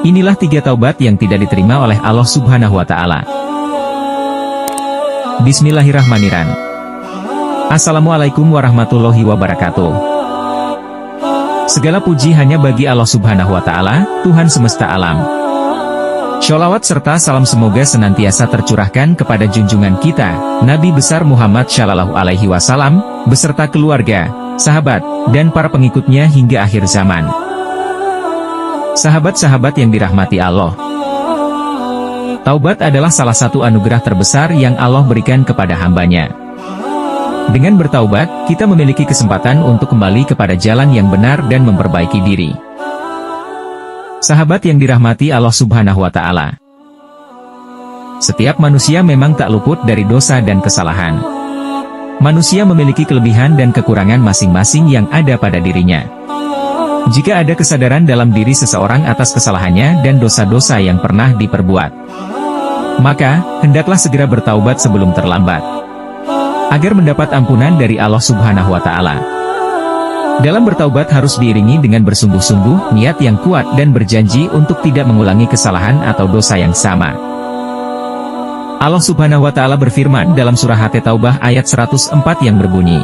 Inilah 3 taubat yang tidak diterima oleh Allah Subhanahu wa Ta'ala. Bismillahirrahmanirrahim. Assalamualaikum warahmatullahi wabarakatuh. Segala puji hanya bagi Allah Subhanahu wa Ta'ala, Tuhan semesta alam. Sholawat serta salam semoga senantiasa tercurahkan kepada junjungan kita, Nabi besar Muhammad Shallallahu Alaihi Wasallam, beserta keluarga, sahabat, dan para pengikutnya hingga akhir zaman. Sahabat-sahabat yang dirahmati Allah, taubat adalah salah satu anugerah terbesar yang Allah berikan kepada hambanya. Dengan bertaubat, kita memiliki kesempatan untuk kembali kepada jalan yang benar dan memperbaiki diri. Sahabat yang dirahmati Allah Subhanahu wa Ta'ala, setiap manusia memang tak luput dari dosa dan kesalahan. Manusia memiliki kelebihan dan kekurangan masing-masing yang ada pada dirinya. Jika ada kesadaran dalam diri seseorang atas kesalahannya dan dosa-dosa yang pernah diperbuat, maka hendaklah segera bertaubat sebelum terlambat, agar mendapat ampunan dari Allah Subhanahu wa Ta'ala. Dalam bertaubat harus diiringi dengan bersungguh-sungguh, niat yang kuat dan berjanji untuk tidak mengulangi kesalahan atau dosa yang sama. Allah Subhanahu wa Ta'ala berfirman dalam surah At-Taubah ayat 104 yang berbunyi,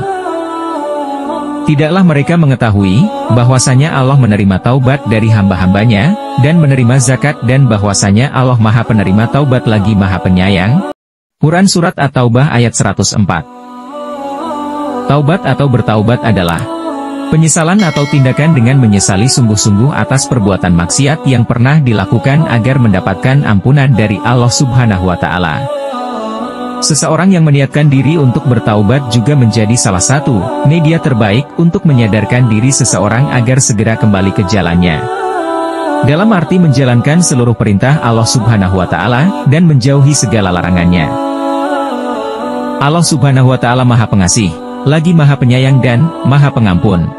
"Tidaklah mereka mengetahui bahwasanya Allah menerima taubat dari hamba-hambanya, dan menerima zakat, dan bahwasanya Allah Maha Penerima Taubat lagi Maha Penyayang." Quran Surat At-Taubah ayat 104. Taubat atau bertaubat adalah penyesalan atau tindakan dengan menyesali sungguh-sungguh atas perbuatan maksiat yang pernah dilakukan agar mendapatkan ampunan dari Allah Subhanahu wa Ta'ala. Seseorang yang meniatkan diri untuk bertaubat juga menjadi salah satu media terbaik untuk menyadarkan diri seseorang agar segera kembali ke jalannya, dalam arti menjalankan seluruh perintah Allah Subhanahu wa Ta'ala dan menjauhi segala larangannya. Allah Subhanahu wa Ta'ala Maha Pengasih, lagi Maha Penyayang dan Maha Pengampun.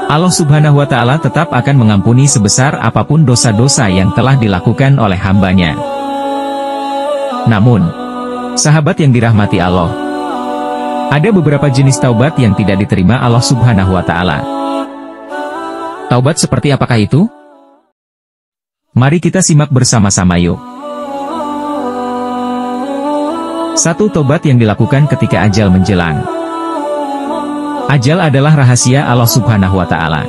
Allah Subhanahu wa Ta'ala tetap akan mengampuni sebesar apapun dosa-dosa yang telah dilakukan oleh hambanya. Namun, sahabat yang dirahmati Allah, ada beberapa jenis taubat yang tidak diterima Allah Subhanahu wa Ta'ala. Taubat seperti apakah itu? Mari kita simak bersama-sama yuk. 1. Taubat yang dilakukan ketika ajal menjelang. Ajal adalah rahasia Allah Subhanahu wa Ta'ala.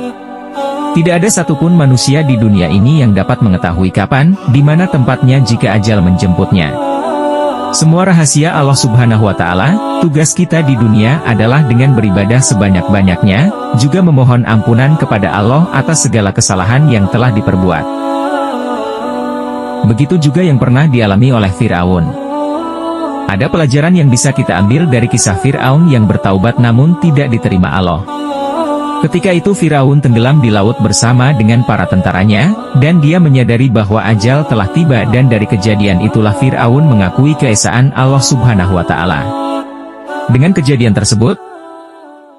Tidak ada satupun manusia di dunia ini yang dapat mengetahui kapan, di mana tempatnya jika ajal menjemputnya. Semua rahasia Allah Subhanahu wa Ta'ala. Tugas kita di dunia adalah dengan beribadah sebanyak-banyaknya, juga memohon ampunan kepada Allah atas segala kesalahan yang telah diperbuat. Begitu juga yang pernah dialami oleh Fir'aun. Ada pelajaran yang bisa kita ambil dari kisah Fir'aun yang bertaubat namun tidak diterima Allah. Ketika itu Fir'aun tenggelam di laut bersama dengan para tentaranya, dan dia menyadari bahwa ajal telah tiba, dan dari kejadian itulah Fir'aun mengakui keesaan Allah Subhanahu wa Ta'ala. Dengan kejadian tersebut,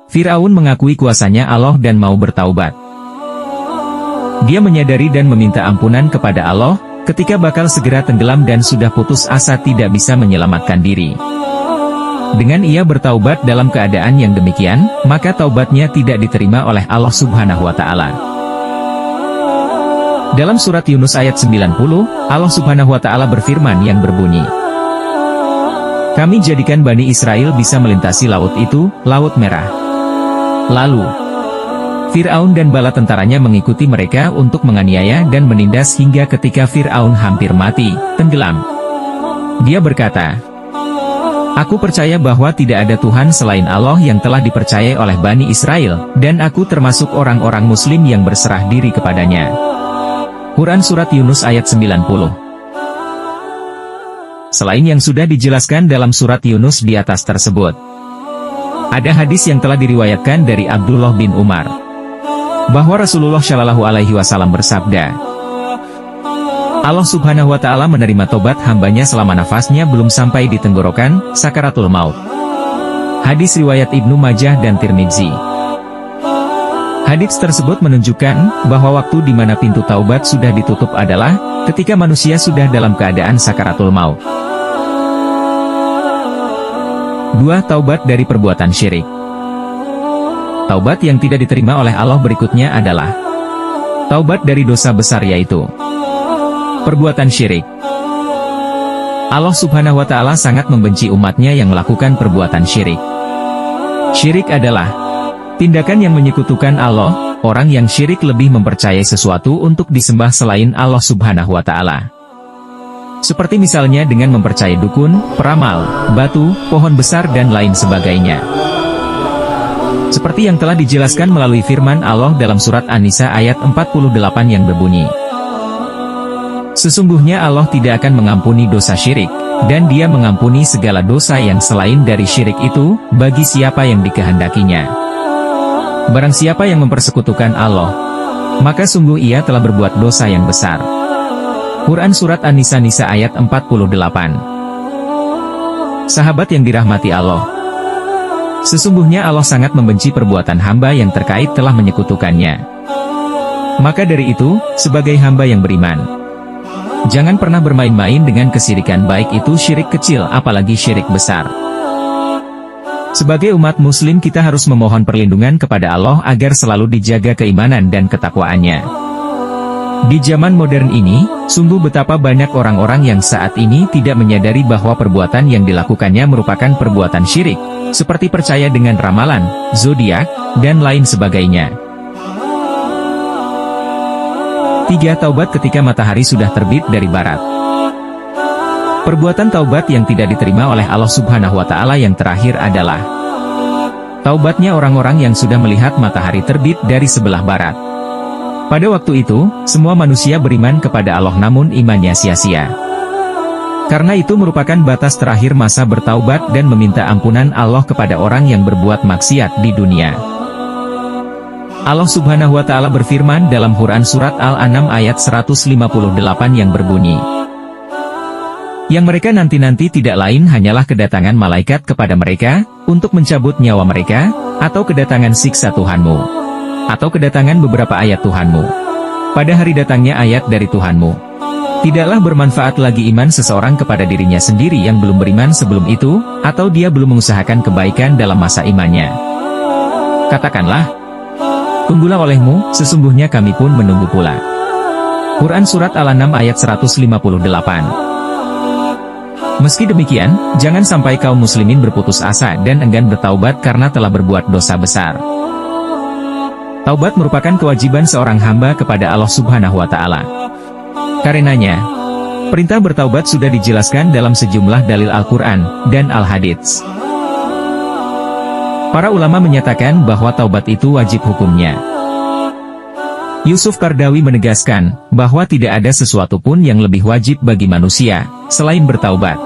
Fir'aun mengakui kuasanya Allah dan mau bertaubat. Dia menyadari dan meminta ampunan kepada Allah, ketika bakal segera tenggelam dan sudah putus asa tidak bisa menyelamatkan diri. Dengan ia bertaubat dalam keadaan yang demikian, maka taubatnya tidak diterima oleh Allah Subhanahu wa Ta'ala. Dalam surat Yunus ayat 90, Allah Subhanahu wa Ta'ala berfirman yang berbunyi, "Kami jadikan Bani Israel bisa melintasi laut itu, Laut Merah. Lalu Fir'aun dan bala tentaranya mengikuti mereka untuk menganiaya dan menindas hingga ketika Fir'aun hampir mati, tenggelam. Dia berkata, 'Aku percaya bahwa tidak ada Tuhan selain Allah yang telah dipercayai oleh Bani Israel, dan aku termasuk orang-orang Muslim yang berserah diri kepadanya.'" Quran Surat Yunus ayat 90. Selain yang sudah dijelaskan dalam surat Yunus di atas tersebut, ada hadis yang telah diriwayatkan dari Abdullah bin Umar, bahwa Rasulullah Shallallahu Alaihi Wasallam bersabda, "Allah Subhanahu wa Ta'ala menerima tobat hambanya selama nafasnya belum sampai di tenggorokan, sakaratul maut." Hadis riwayat Ibnu Majah dan Tirmidzi. Hadis tersebut menunjukkan bahwa waktu di mana pintu taubat sudah ditutup adalah ketika manusia sudah dalam keadaan sakaratul maut. 2. Taubat dari perbuatan syirik. Taubat yang tidak diterima oleh Allah berikutnya adalah taubat dari dosa besar, yaitu Perbuatan syirik. Allah Subhanahu wa Ta'ala sangat membenci umatnya yang melakukan perbuatan syirik. Syirik adalah tindakan yang menyekutukan Allah. Orang yang syirik lebih mempercayai sesuatu untuk disembah selain Allah Subhanahu wa Ta'ala. Seperti misalnya dengan mempercayai dukun, peramal, batu, pohon besar dan lain sebagainya. Seperti yang telah dijelaskan melalui firman Allah dalam surat An-Nisa ayat 48 yang berbunyi, sesungguhnya Allah tidak akan mengampuni dosa syirik, dan Dia mengampuni segala dosa yang selain dari syirik itu, bagi siapa yang dikehendakinya. Barang siapa yang mempersekutukan Allah, maka sungguh ia telah berbuat dosa yang besar. Quran Surat An-Nisa ayat 48. Sahabat yang dirahmati Allah, sesungguhnya Allah sangat membenci perbuatan hamba yang terkait telah menyekutukannya. Maka dari itu, sebagai hamba yang beriman, jangan pernah bermain-main dengan kesyirikan, baik itu syirik kecil apalagi syirik besar. Sebagai umat muslim kita harus memohon perlindungan kepada Allah agar selalu dijaga keimanan dan ketakwaannya. Di zaman modern ini, sungguh betapa banyak orang-orang yang saat ini tidak menyadari bahwa perbuatan yang dilakukannya merupakan perbuatan syirik, seperti percaya dengan ramalan, zodiak, dan lain sebagainya. 3. Taubat ketika matahari sudah terbit dari barat. Perbuatan taubat yang tidak diterima oleh Allah Subhanahu wa Ta'ala yang terakhir adalah taubatnya orang-orang yang sudah melihat matahari terbit dari sebelah barat. Pada waktu itu, semua manusia beriman kepada Allah namun imannya sia-sia. Karena itu merupakan batas terakhir masa bertaubat dan meminta ampunan Allah kepada orang yang berbuat maksiat di dunia. Allah Subhanahu wa Ta'ala berfirman dalam Quran Surat Al-An'am ayat 158 yang berbunyi, yang mereka nanti-nanti tidak lain hanyalah kedatangan malaikat kepada mereka, untuk mencabut nyawa mereka, atau kedatangan siksa Tuhanmu, atau kedatangan beberapa ayat Tuhanmu. Pada hari datangnya ayat dari Tuhanmu. Tidaklah bermanfaat lagi iman seseorang kepada dirinya sendiri yang belum beriman sebelum itu, atau dia belum mengusahakan kebaikan dalam masa imannya. Katakanlah, tunggulah olehmu, sesungguhnya kami pun menunggu pula. Quran Surat Al-An'am ayat 158. Meski demikian, jangan sampai kaum muslimin berputus asa dan enggan bertaubat karena telah berbuat dosa besar. Taubat merupakan kewajiban seorang hamba kepada Allah Subhanahu wa Ta'ala. Karenanya, perintah bertaubat sudah dijelaskan dalam sejumlah dalil Al-Quran dan Al-Hadits. Para ulama menyatakan bahwa taubat itu wajib hukumnya. Yusuf Qaradawi menegaskan bahwa tidak ada sesuatu pun yang lebih wajib bagi manusia selain bertaubat.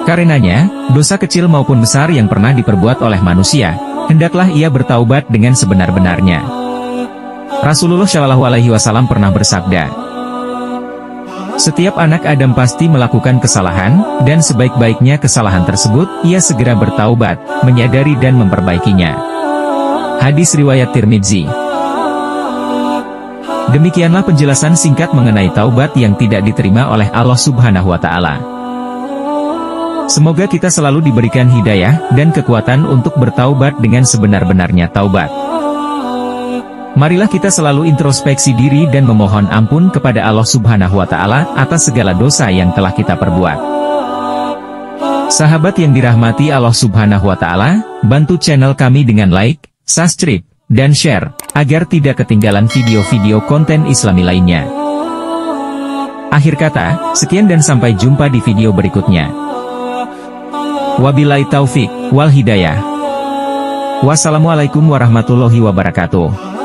Karenanya, dosa kecil maupun besar yang pernah diperbuat oleh manusia, hendaklah ia bertaubat dengan sebenar-benarnya. Rasulullah Shallallahu Alaihi Wasallam pernah bersabda, setiap anak Adam pasti melakukan kesalahan, dan sebaik-baiknya kesalahan tersebut, ia segera bertaubat, menyadari dan memperbaikinya. Hadis riwayat Tirmidzi. Demikianlah penjelasan singkat mengenai taubat yang tidak diterima oleh Allah Subhanahu wa Ta'ala. Semoga kita selalu diberikan hidayah dan kekuatan untuk bertaubat dengan sebenar-benarnya taubat. Marilah kita selalu introspeksi diri dan memohon ampun kepada Allah Subhanahu wa Ta'ala atas segala dosa yang telah kita perbuat. Sahabat yang dirahmati Allah Subhanahu wa Ta'ala, bantu channel kami dengan like, subscribe, dan share, agar tidak ketinggalan video-video konten Islami lainnya. Akhir kata, sekian dan sampai jumpa di video berikutnya. Wabillahi taufik wal hidayah. Wassalamualaikum warahmatullahi wabarakatuh.